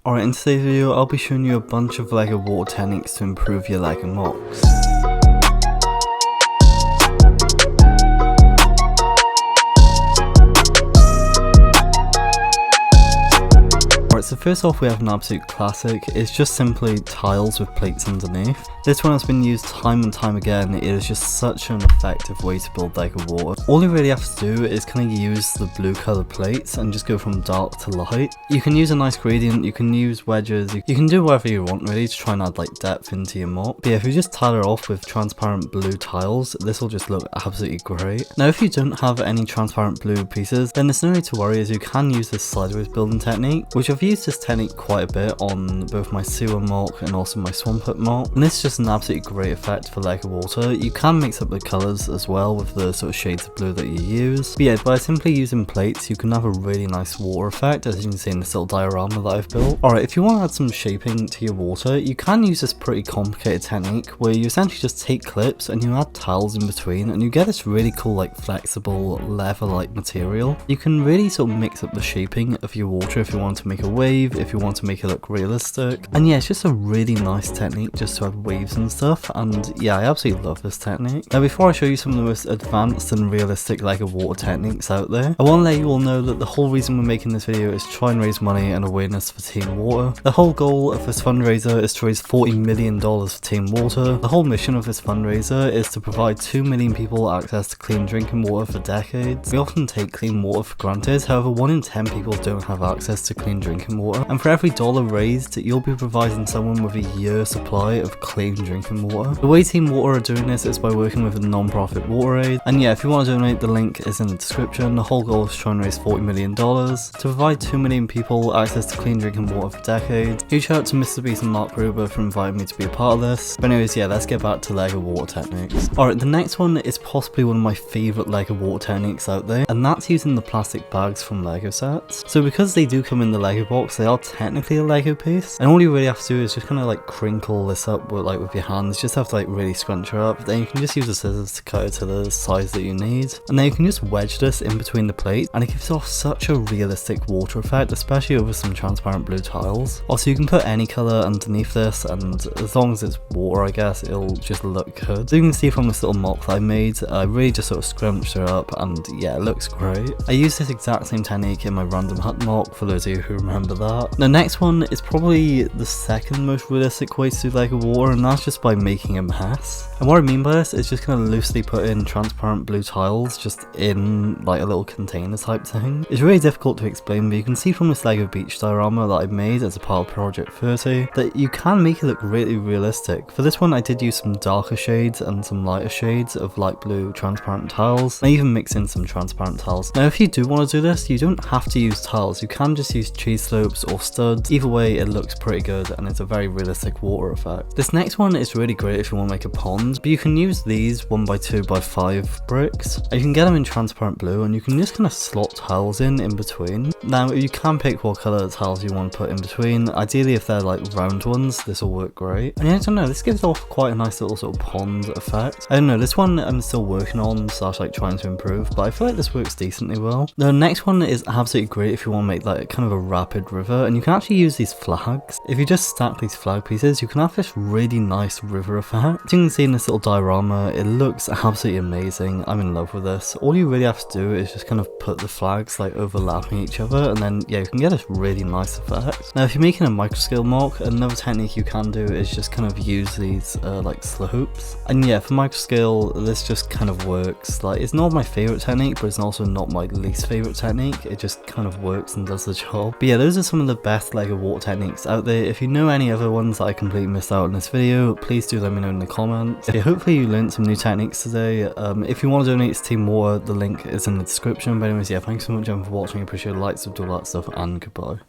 Alright, in today's video I'll be showing you a bunch of LEGO water techniques to improve your LEGO mocks. So first off, we have an absolute classic. It's just simply tiles with plates underneath. This one has been used time and time again. It is just such an effective way to build LEGO water. All you really have to do is kind of use the blue color plates and just go from dark to light. You can use a nice gradient, you can use wedges, you can do whatever you want really to try and add like depth into your mock. But yeah, if you just tile it off with transparent blue tiles, this will just look absolutely great. Now if you don't have any transparent blue pieces, then there's no need to worry, as you can use this sideways building technique, which I've used this technique quite a bit on both my sewer mock and also my swamp hut mock, and this is just an absolutely great effect for LEGO water. You can mix up the colours as well with the sort of shades of blue that you use, but yeah, by simply using plates you can have a really nice water effect, as you can see in this little diorama that I've built. Alright, if you want to add some shaping to your water, you can use this pretty complicated technique where you essentially just take clips and you add tiles in between and you get this really cool like flexible leather like material. You can really sort of mix up the shaping of your water if you want to make a wave, if you want to make it look realistic, and yeah, it's just a really nice technique just to have waves and stuff, and yeah, I absolutely love this technique. Now before I show you some of the most advanced and realistic LEGO water techniques out there, I want to let you all know that the whole reason we're making this video is to try and raise money and awareness for Team Water. The whole goal of this fundraiser is to raise $40 million for Team Water. The whole mission of this fundraiser is to provide 2 million people access to clean drinking water for decades. We often take clean water for granted, however 1 in 10 people don't have access to clean drinking water. And for every dollar raised, you'll be providing someone with a year's supply of clean drinking water. The way Team Water are doing this is by working with a non-profit water aid. And yeah, if you want to donate, the link is in the description. The whole goal is to try and raise $40 million to provide 2 million people access to clean drinking water for decades. Huge shout out to Mr. Beast and Mark Gruber for inviting me to be a part of this. But anyways, yeah, let's get back to LEGO water techniques. Alright, the next one is possibly one of my favourite LEGO water techniques out there, and that's using the plastic bags from LEGO sets. So because they do come in the LEGO box, they are technically a LEGO piece, and all you really have to do is just kind of like crinkle this up with your hands. Just have to like really scrunch her up. Then you can just use the scissors to cut it to the size that you need, and then you can just wedge this in between the plates, and it gives off such a realistic water effect, especially over some transparent blue tiles. Also, you can put any color underneath this, and as long as it's water, I guess it'll just look good. So you can see from this little mock that I made, I really just sort of scrunched her up, and yeah, it looks great. I use this exact same technique in my random hut mock, for those of you who remember that. The next one is probably the second most realistic way to do LEGO water, and that's just by making a mess. And what I mean by this is just kind of loosely put in transparent blue tiles just in like a little container type thing. It's really difficult to explain, but you can see from this LEGO beach diorama that I made as a part of Project 30 that you can make it look really realistic. For this one I did use some darker shades and some lighter shades of light blue transparent tiles. I even mixed in some transparent tiles. Now if you do want to do this, you don't have to use tiles, you can just use cheese slopes or studs. Either way it looks pretty good and it's a very realistic water effect. This next one is really great if you want to make a pond, but you can use these 1x2x5 bricks. You can get them in transparent blue and you can just kind of slot tiles in between. Now you can pick what colour tiles you want to put in between. Ideally if they're like round ones, this will work great. And yeah, I don't know, this gives off quite a nice little sort of pond effect. I don't know, this one I'm still working on / like trying to improve, but I feel like this works decently well. The next one is absolutely great if you want to make like kind of a rapid river, and you can actually use these flags. If you just stack these flag pieces, you can have this really nice river effect. As you can see in this little diorama, it looks absolutely amazing. I'm in love with this. All you really have to do is just kind of put the flags like overlapping each other, and then yeah, you can get this really nice effect. Now if you're making a microscale mock, another technique you can do is just kind of use these like slopes. And yeah, for microscale this just kind of works. Like, it's not my favorite technique, but it's also not my least favorite technique. It just kind of works and does the job. But yeah, those are some of the best LEGO water techniques out there. If you know any other ones that I completely missed out in this video, please do let me know in the comments. Yeah, hopefully you learned some new techniques today. If you want to donate to Team Water, the link is in the description. But anyways, yeah, thanks so much for watching. I appreciate the likes, sub, all that stuff, and goodbye.